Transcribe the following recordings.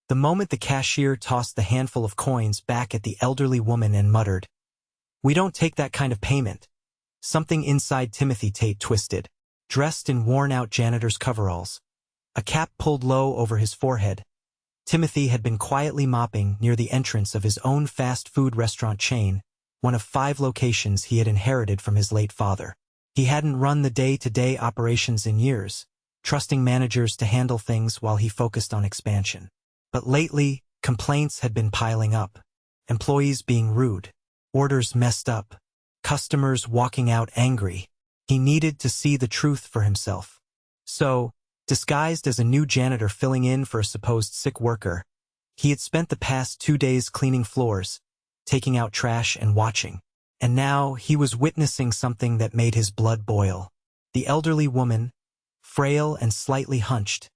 The moment the cashier tossed the handful of coins back at the elderly woman and muttered, "We don't take that kind of payment," something inside Timothy Tate twisted. Dressed in worn-out janitor's coveralls, a cap pulled low over his forehead, Timothy had been quietly mopping near the entrance of his own fast food restaurant chain, one of 5 locations he had inherited from his late father. He hadn't run the day-to-day operations in years, trusting managers to handle things while he focused on expansion. But lately, complaints had been piling up. Employees being rude, orders messed up, customers walking out angry. He needed to see the truth for himself. So, disguised as a new janitor filling in for a supposed sick worker, he had spent the past 2 days cleaning floors, taking out trash and watching. And now he was witnessing something that made his blood boil. The elderly woman, frail and slightly hunched,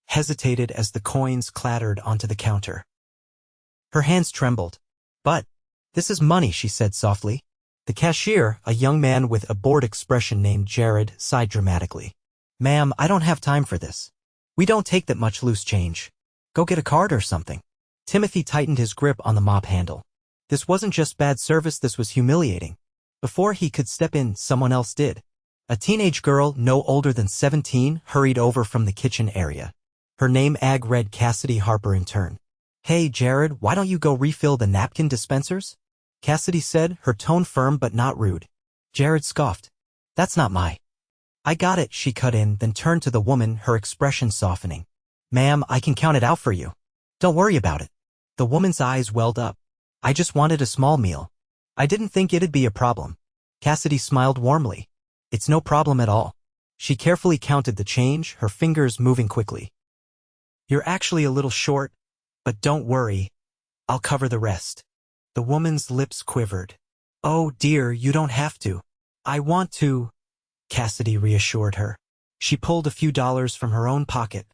hesitated as the coins clattered onto the counter. Her hands trembled. "But, this is money," she said softly. The cashier, a young man with a bored expression named Jared, sighed dramatically. "Ma'am, I don't have time for this. We don't take that much loose change. Go get a card or something." Timothy tightened his grip on the mop handle. This wasn't just bad service, this was humiliating. Before he could step in, someone else did. A teenage girl, no older than 17, hurried over from the kitchen area. Her name read Cassidy Harper Intern. "Hey, Jared, why don't you go refill the napkin dispensers?" Cassidy said, her tone firm but not rude. Jared scoffed. "That's not my—" "I got it," she cut in, then turned to the woman, her expression softening. "Ma'am, I can count it out for you. Don't worry about it." The woman's eyes welled up. "I just wanted a small meal. I didn't think it'd be a problem." Cassidy smiled warmly. "It's no problem at all." She carefully counted the change, her fingers moving quickly. "You're actually a little short, but don't worry. I'll cover the rest." The woman's lips quivered. "Oh dear, you don't have to." "I want to," Cassidy reassured her. She pulled a few dollars from her own pocket,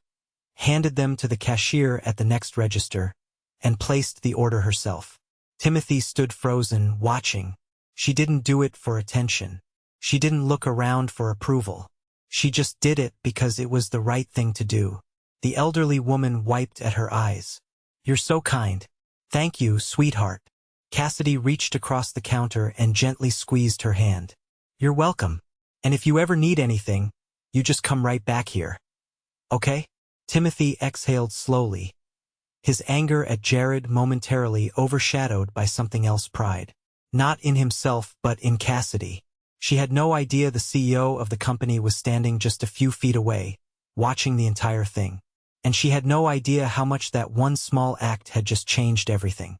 handed them to the cashier at the next register, and placed the order herself. Timothy stood frozen, watching. She didn't do it for attention. She didn't look around for approval. She just did it because it was the right thing to do. The elderly woman wiped at her eyes. "You're so kind." "Thank you, sweetheart." Cassidy reached across the counter and gently squeezed her hand. "You're welcome. And if you ever need anything, you just come right back here. Okay?" Timothy exhaled slowly, his anger at Jared momentarily overshadowed by something else: pride. Not in himself, but in Cassidy. She had no idea the CEO of the company was standing just a few feet away, watching the entire thing. And she had no idea how much that one small act had just changed everything.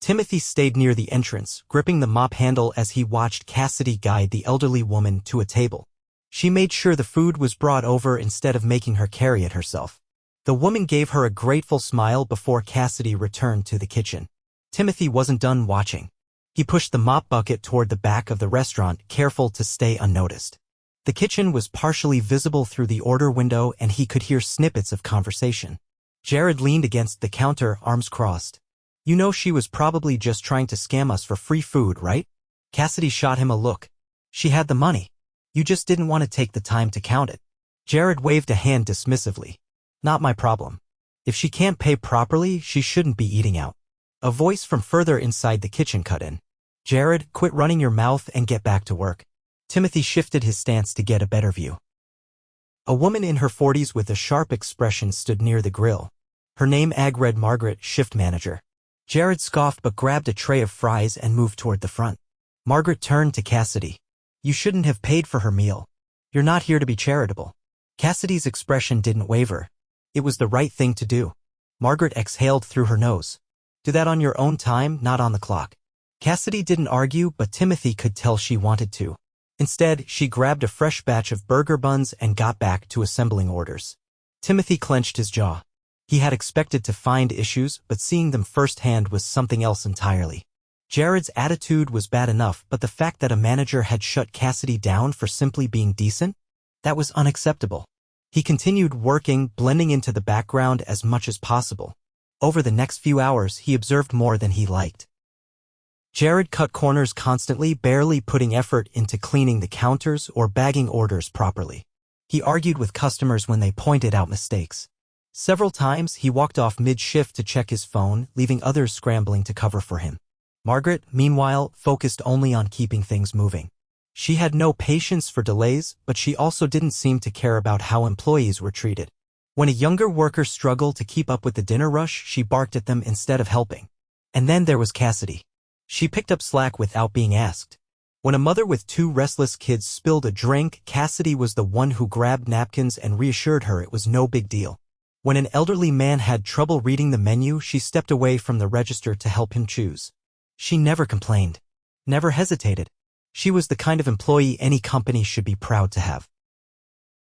Timothy stayed near the entrance, gripping the mop handle as he watched Cassidy guide the elderly woman to a table. She made sure the food was brought over instead of making her carry it herself. The woman gave her a grateful smile before Cassidy returned to the kitchen. Timothy wasn't done watching. He pushed the mop bucket toward the back of the restaurant, careful to stay unnoticed. The kitchen was partially visible through the order window and he could hear snippets of conversation. Jared leaned against the counter, arms crossed. "You know she was probably just trying to scam us for free food, right?" Cassidy shot him a look. "She had the money. You just didn't want to take the time to count it." Jared waved a hand dismissively. "Not my problem. If she can't pay properly, she shouldn't be eating out." A voice from further inside the kitchen cut in. "Jared, quit running your mouth and get back to work." Timothy shifted his stance to get a better view. A woman in her 40s with a sharp expression stood near the grill. Her name read Margaret, shift manager. Jared scoffed but grabbed a tray of fries and moved toward the front. Margaret turned to Cassidy. "You shouldn't have paid for her meal. You're not here to be charitable." Cassidy's expression didn't waver. It was the right thing to do. Margaret exhaled through her nose. "Do that on your own time, not on the clock." Cassidy didn't argue, but Timothy could tell she wanted to. Instead, she grabbed a fresh batch of burger buns and got back to assembling orders. Timothy clenched his jaw. He had expected to find issues, but seeing them firsthand was something else entirely. Jared's attitude was bad enough, but the fact that a manager had shut Cassidy down for simply being decent? That was unacceptable. He continued working, blending into the background as much as possible. Over the next few hours, he observed more than he liked. Jared cut corners constantly, barely putting effort into cleaning the counters or bagging orders properly. He argued with customers when they pointed out mistakes. Several times, he walked off mid-shift to check his phone, leaving others scrambling to cover for him. Margaret, meanwhile, focused only on keeping things moving. She had no patience for delays, but she also didn't seem to care about how employees were treated. When a younger worker struggled to keep up with the dinner rush, she barked at them instead of helping. And then there was Cassidy. She picked up slack without being asked. When a mother with 2 restless kids spilled a drink, Cassidy was the one who grabbed napkins and reassured her it was no big deal. When an elderly man had trouble reading the menu, she stepped away from the register to help him choose. She never complained, never hesitated. She was the kind of employee any company should be proud to have.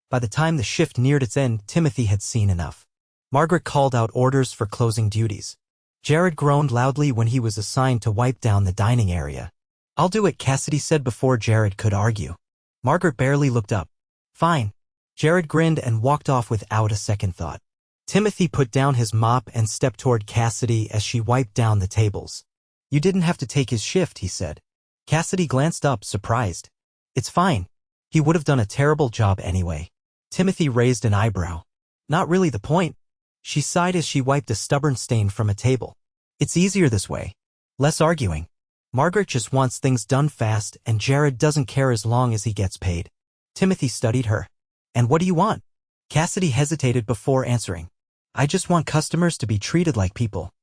By the time the shift neared its end, Timothy had seen enough. Margaret called out orders for closing duties. Jared groaned loudly when he was assigned to wipe down the dining area. "I'll do it," Cassidy said before Jared could argue. Margaret barely looked up. "Fine." Jared grinned and walked off without a second thought. Timothy put down his mop and stepped toward Cassidy as she wiped down the tables. "You didn't have to take his shift," he said. Cassidy glanced up, surprised. "It's fine. He would have done a terrible job anyway." Timothy raised an eyebrow. "Not really the point." She sighed as she wiped a stubborn stain from a table. "It's easier this way. Less arguing. Margaret just wants things done fast, and Jared doesn't care as long as he gets paid." Timothy studied her. "And what do you want?" Cassidy hesitated before answering. "I just want customers to be treated like people.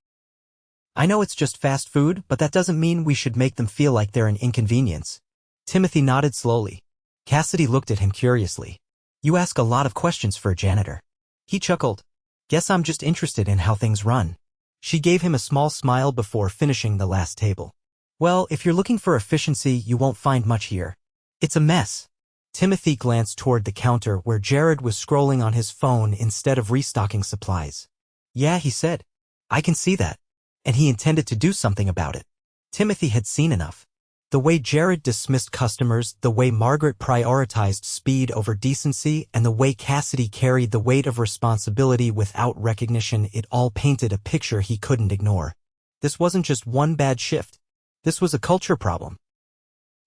I know it's just fast food, but that doesn't mean we should make them feel like they're an inconvenience." Timothy nodded slowly. Cassidy looked at him curiously. "You ask a lot of questions for a janitor." He chuckled. "Guess I'm just interested in how things run." She gave him a small smile before finishing the last table. "Well, if you're looking for efficiency, you won't find much here. It's a mess." Timothy glanced toward the counter where Jared was scrolling on his phone instead of restocking supplies. "Yeah," he said. "I can see that." And he intended to do something about it. Timothy had seen enough. The way Jared dismissed customers, the way Margaret prioritized speed over decency, and the way Cassidy carried the weight of responsibility without recognition, it all painted a picture he couldn't ignore. This wasn't just one bad shift. This was a culture problem.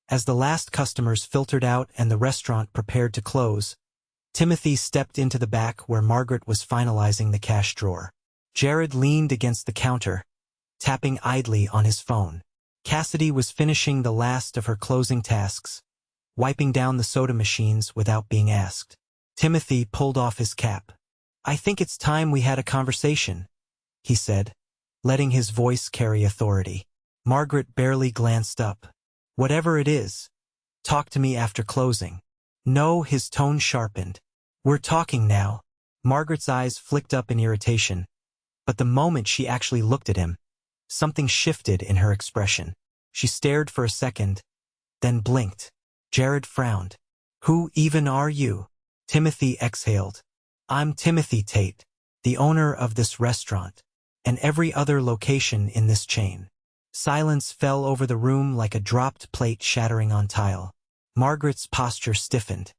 As the last customers filtered out and the restaurant prepared to close, Timothy stepped into the back where Margaret was finalizing the cash drawer. Jared leaned against the counter, tapping idly on his phone. Cassidy was finishing the last of her closing tasks, wiping down the soda machines without being asked. Timothy pulled off his cap. "I think it's time we had a conversation," he said, letting his voice carry authority. Margaret barely glanced up. "Whatever it is, talk to me after closing." "No," his tone sharpened. "We're talking now." Margaret's eyes flicked up in irritation, but the moment she actually looked at him, something shifted in her expression. She stared for a second, then blinked. Jared frowned. "Who even are you?" Timothy exhaled. "I'm Timothy Tate, the owner of this restaurant, and every other location in this chain." Silence fell over the room like a dropped plate shattering on tile. Margaret's posture stiffened.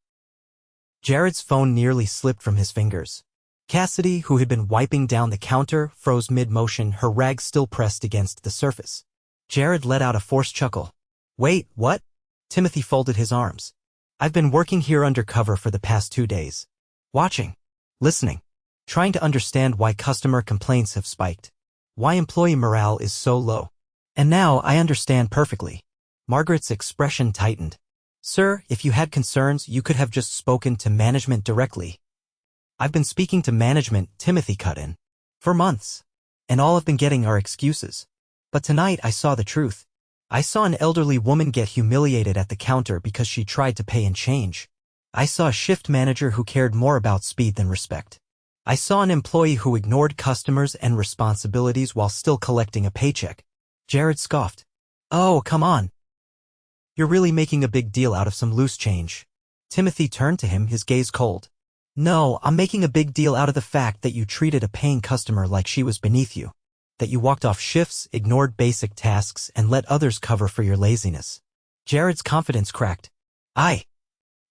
Jared's phone nearly slipped from his fingers. Cassidy, who had been wiping down the counter, froze mid-motion, her rag still pressed against the surface. Jared let out a forced chuckle. "Wait, what?" Timothy folded his arms. "I've been working here undercover for the past 2 days. Watching, listening, trying to understand why customer complaints have spiked, why employee morale is so low. And now I understand perfectly." Margaret's expression tightened. "Sir, if you had concerns, you could have just spoken to management directly." "I've been speaking to management," Timothy cut in, "for months. And all I've been getting are excuses. But tonight I saw the truth. I saw an elderly woman get humiliated at the counter because she tried to pay in change. I saw a shift manager who cared more about speed than respect. I saw an employee who ignored customers and responsibilities while still collecting a paycheck." Jared scoffed. "Oh, come on. You're really making a big deal out of some loose change." Timothy turned to him, his gaze cold. "No, I'm making a big deal out of the fact that you treated a paying customer like she was beneath you. That you walked off shifts, ignored basic tasks, and let others cover for your laziness." Jared's confidence cracked.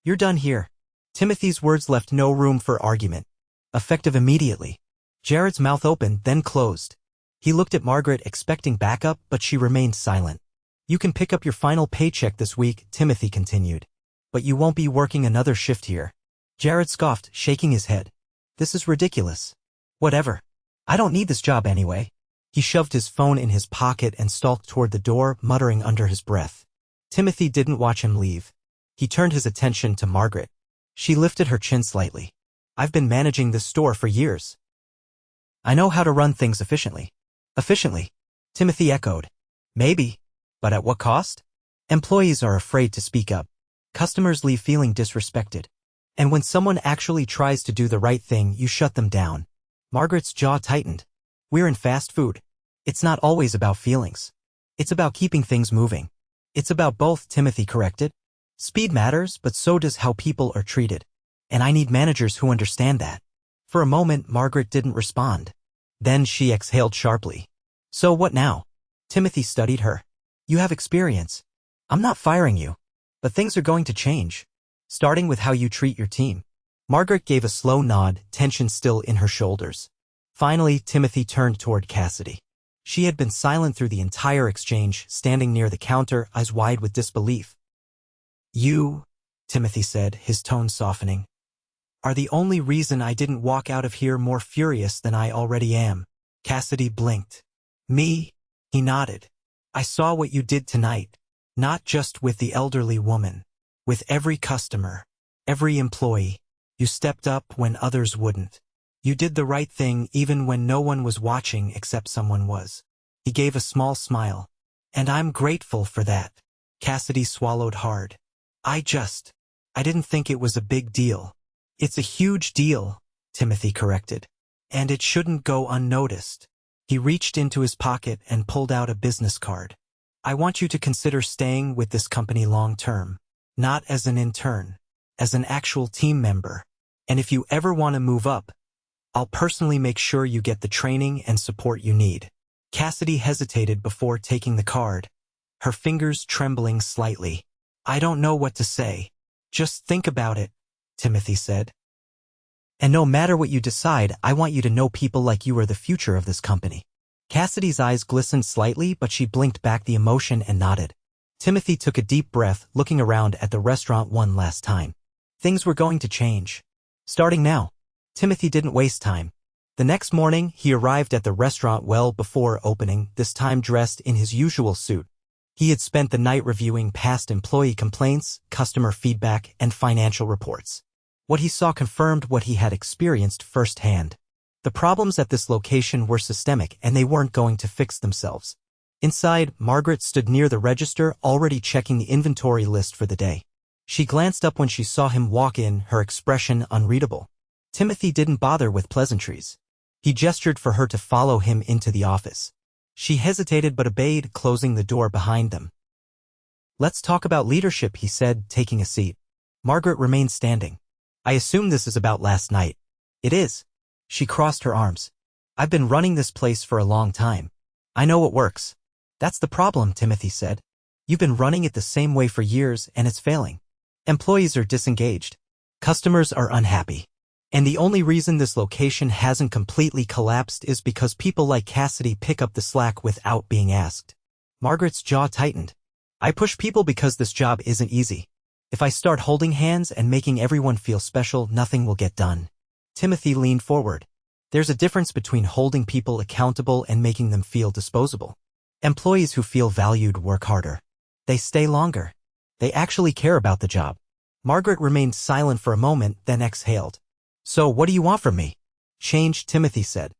You're done here." Timothy's words left no room for argument. Effective immediately. Jared's mouth opened, then closed. He looked at Margaret, expecting backup, but she remained silent. "You can pick up your final paycheck this week," Timothy continued. "But you won't be working another shift here." Jared scoffed, shaking his head. "This is ridiculous." Whatever. I don't need this job anyway. He shoved his phone in his pocket and stalked toward the door, muttering under his breath. Timothy didn't watch him leave. He turned his attention to Margaret. She lifted her chin slightly. I've been managing this store for years. I know how to run things efficiently. Efficiently? Timothy echoed. Maybe. But at what cost? Employees are afraid to speak up. Customers leave feeling disrespected. And when someone actually tries to do the right thing, you shut them down. Margaret's jaw tightened. We're in fast food. It's not always about feelings. It's about keeping things moving. It's about both, Timothy corrected. Speed matters, but so does how people are treated. And I need managers who understand that. For a moment, Margaret didn't respond. Then she exhaled sharply. So what now? Timothy studied her. You have experience. I'm not firing you. But things are going to change. Starting with how you treat your team. Margaret gave a slow nod, tension still in her shoulders. Finally, Timothy turned toward Cassidy. She had been silent through the entire exchange, standing near the counter, eyes wide with disbelief. You, Timothy said, his tone softening, are the only reason I didn't walk out of here more furious than I already am. Cassidy blinked. Me? He nodded. I saw what you did tonight. Not just with the elderly woman. With every customer. Every employee. You stepped up when others wouldn't. You did the right thing even when no one was watching except someone was. He gave a small smile. And I'm grateful for that. Cassidy swallowed hard. I didn't think it was a big deal. It's a huge deal, Timothy corrected. And it shouldn't go unnoticed. He reached into his pocket and pulled out a business card. I want you to consider staying with this company long term. Not as an intern. As an actual team member. And if you ever want to move up, I'll personally make sure you get the training and support you need. Cassidy hesitated before taking the card, her fingers trembling slightly. I don't know what to say. Just think about it, Timothy said. And no matter what you decide, I want you to know people like you are the future of this company. Cassidy's eyes glistened slightly, but she blinked back the emotion and nodded. Timothy took a deep breath, looking around at the restaurant one last time. Things were going to change. Starting now. Timothy didn't waste time. The next morning, he arrived at the restaurant well before opening, this time dressed in his usual suit. He had spent the night reviewing past employee complaints, customer feedback, and financial reports. What he saw confirmed what he had experienced firsthand. The problems at this location were systemic and they weren't going to fix themselves. Inside, Margaret stood near the register, already checking the inventory list for the day. She glanced up when she saw him walk in, her expression unreadable. Timothy didn't bother with pleasantries. He gestured for her to follow him into the office. She hesitated but obeyed, closing the door behind them. Let's talk about leadership, he said, taking a seat. Margaret remained standing. I assume this is about last night. It is. She crossed her arms. I've been running this place for a long time. I know what works. That's the problem, Timothy said. You've been running it the same way for years and it's failing. Employees are disengaged. Customers are unhappy. And the only reason this location hasn't completely collapsed is because people like Cassidy pick up the slack without being asked. Margaret's jaw tightened. I push people because this job isn't easy. If I start holding hands and making everyone feel special, nothing will get done. Timothy leaned forward. There's a difference between holding people accountable and making them feel disposable. Employees who feel valued work harder. They stay longer. They actually care about the job. Margaret remained silent for a moment, then exhaled. So what do you want from me? Change, Timothy said.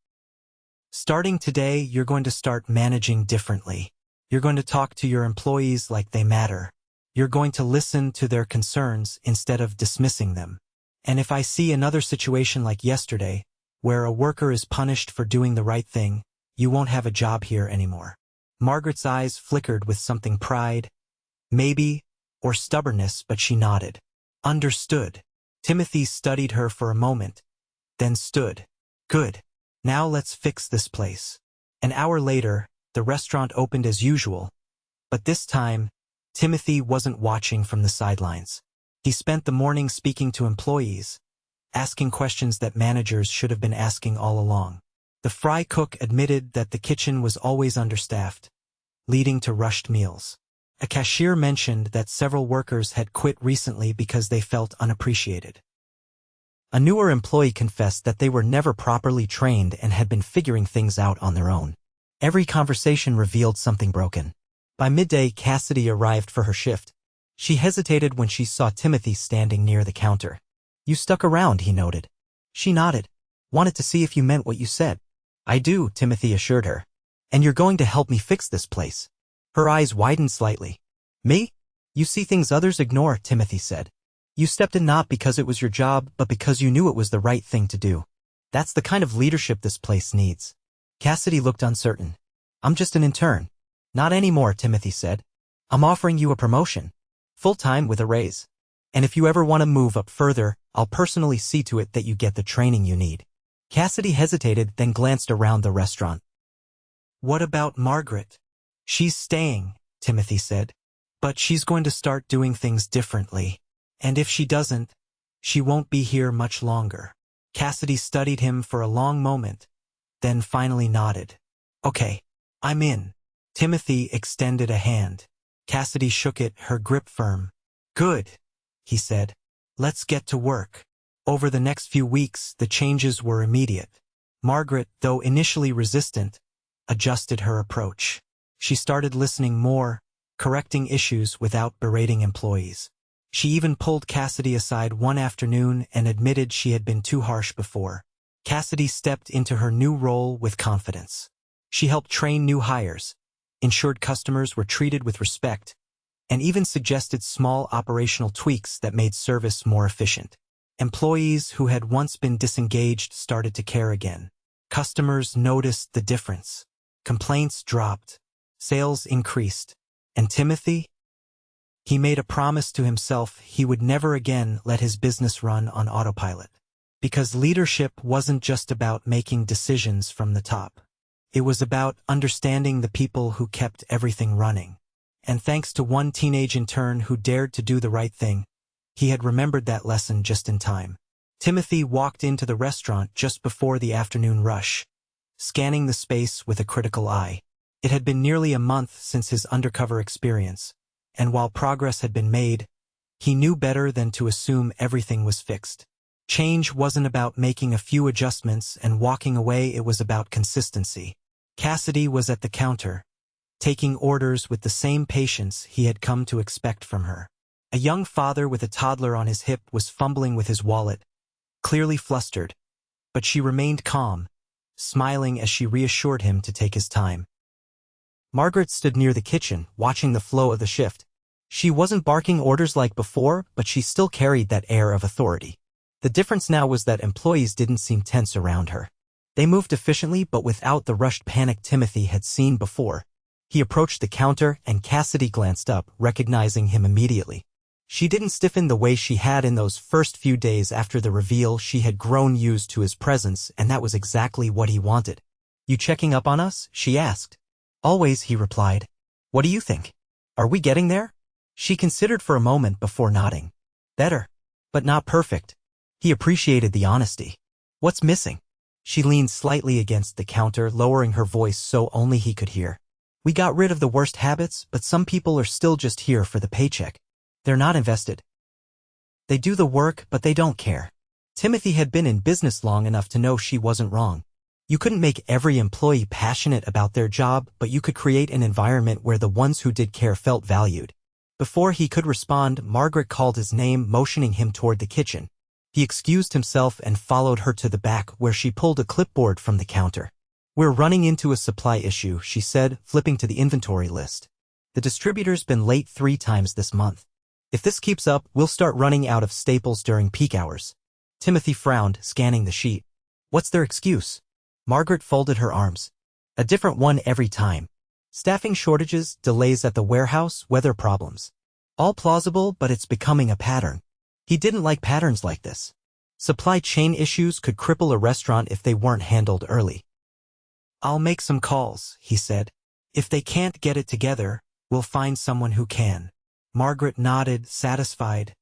Starting today, you're going to start managing differently. You're going to talk to your employees like they matter. You're going to listen to their concerns instead of dismissing them. And if I see another situation like yesterday, where a worker is punished for doing the right thing, you won't have a job here anymore. Margaret's eyes flickered with something pride, maybe, or stubbornness, but she nodded. Understood. Timothy studied her for a moment, then stood. Good. Now let's fix this place. An hour later, the restaurant opened as usual, but this time, Timothy wasn't watching from the sidelines. He spent the morning speaking to employees, asking questions that managers should have been asking all along. The fry cook admitted that the kitchen was always understaffed, leading to rushed meals. A cashier mentioned that several workers had quit recently because they felt unappreciated. A newer employee confessed that they were never properly trained and had been figuring things out on their own. Every conversation revealed something broken. By midday, Cassidy arrived for her shift. She hesitated when she saw Timothy standing near the counter. "You stuck around," he noted. She nodded. "Wanted to see if you meant what you said." "I do," Timothy assured her. "And you're going to help me fix this place." Her eyes widened slightly. "Me? You see things others ignore," Timothy said. "You stepped in not because it was your job, but because you knew it was the right thing to do. That's the kind of leadership this place needs." Cassidy looked uncertain. "I'm just an intern." "Not anymore," Timothy said. "I'm offering you a promotion. Full-time with a raise. And if you ever want to move up further, I'll personally see to it that you get the training you need." Cassidy hesitated, then glanced around the restaurant. "What about Margaret?" "She's staying," Timothy said. "But she's going to start doing things differently. And if she doesn't, she won't be here much longer." Cassidy studied him for a long moment, then finally nodded. "Okay, I'm in." Timothy extended a hand. Cassidy shook it, her grip firm. "Good," he said. "Let's get to work." Over the next few weeks, the changes were immediate. Margaret, though initially resistant, adjusted her approach. She started listening more, correcting issues without berating employees. She even pulled Cassidy aside one afternoon and admitted she had been too harsh before. Cassidy stepped into her new role with confidence. She helped train new hires, ensured customers were treated with respect, and even suggested small operational tweaks that made service more efficient. Employees who had once been disengaged started to care again. Customers noticed the difference. Complaints dropped. Sales increased. And Timothy? He made a promise to himself he would never again let his business run on autopilot. Because leadership wasn't just about making decisions from the top. It was about understanding the people who kept everything running. And thanks to one teenage intern who dared to do the right thing, he had remembered that lesson just in time. Timothy walked into the restaurant just before the afternoon rush, scanning the space with a critical eye. It had been nearly a month since his undercover experience, and while progress had been made, he knew better than to assume everything was fixed. Change wasn't about making a few adjustments and walking away, it was about consistency. Cassidy was at the counter, taking orders with the same patience he had come to expect from her. A young father with a toddler on his hip was fumbling with his wallet, clearly flustered, but she remained calm, smiling as she reassured him to take his time. Margaret stood near the kitchen, watching the flow of the shift. She wasn't barking orders like before, but she still carried that air of authority. The difference now was that employees didn't seem tense around her. They moved efficiently but without the rushed panic Timothy had seen before. He approached the counter and Cassidy glanced up, recognizing him immediately. She didn't stiffen the way she had in those first few days after the reveal. She had grown used to his presence, and that was exactly what he wanted. "You checking up on us?" she asked. "Always," he replied. "What do you think? Are we getting there?" She considered for a moment before nodding. "Better, but not perfect." He appreciated the honesty. "What's missing?" She leaned slightly against the counter, lowering her voice so only he could hear. "We got rid of the worst habits, but some people are still just here for the paycheck. They're not invested. They do the work, but they don't care." Timothy had been in business long enough to know she wasn't wrong. You couldn't make every employee passionate about their job, but you could create an environment where the ones who did care felt valued. Before he could respond, Margaret called his name, motioning him toward the kitchen. He excused himself and followed her to the back, where she pulled a clipboard from the counter. "We're running into a supply issue," she said, flipping to the inventory list. "The distributor's been late 3 times this month. If this keeps up, we'll start running out of staples during peak hours." Timothy frowned, scanning the sheet. "What's their excuse?" Margaret folded her arms. "A different one every time. Staffing shortages, delays at the warehouse, weather problems. All plausible, but it's becoming a pattern." He didn't like patterns like this. Supply chain issues could cripple a restaurant if they weren't handled early. "I'll make some calls," he said. "If they can't get it together, we'll find someone who can." Margaret nodded, satisfied,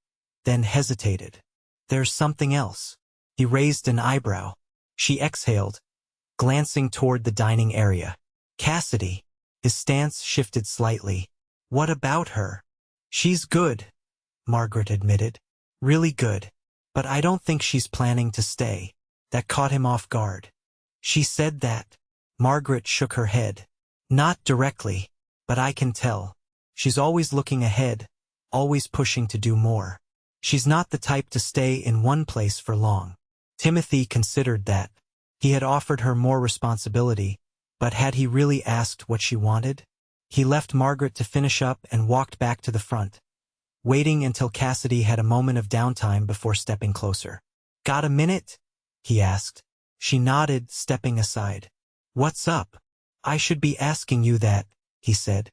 then hesitated. "There's something else." He raised an eyebrow. She exhaled, glancing toward the dining area. "Cassidy." His stance shifted slightly. "What about her?" "She's good," Margaret admitted. "Really good. But I don't think she's planning to stay. That caught him off guard. She said that. Margaret shook her head. Not directly, but I can tell. She's always looking ahead, always pushing to do more. She's not the type to stay in one place for long. Timothy considered that. He had offered her more responsibility, but had he really asked what she wanted? He left Margaret to finish up and walked back to the front, waiting until Cassidy had a moment of downtime before stepping closer. "Got a minute?" he asked. She nodded, stepping aside. "What's up?" "I should be asking you that," he said.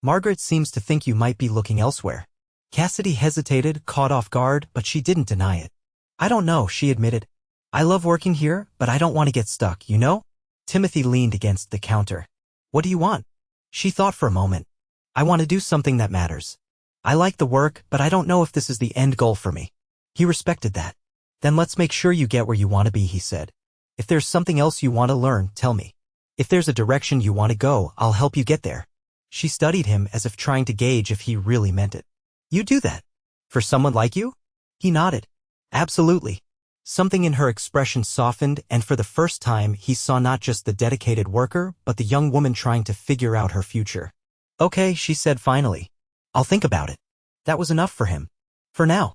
"Margaret seems to think you might be looking elsewhere." Cassidy hesitated, caught off guard, but she didn't deny it. "I don't know," she admitted. "I love working here, but I don't want to get stuck, you know?" Timothy leaned against the counter. "What do you want?" She thought for a moment. "I want to do something that matters. I like the work, but I don't know if this is the end goal for me." He respected that. "Then let's make sure you get where you want to be," he said. "If there's something else you want to learn, tell me. If there's a direction you want to go, I'll help you get there." She studied him as if trying to gauge if he really meant it. "You do that? For someone like you?" He nodded. "Absolutely." Something in her expression softened, and for the first time he saw not just the dedicated worker, but the young woman trying to figure out her future. "Okay," she said finally. "I'll think about it." That was enough for him. For now.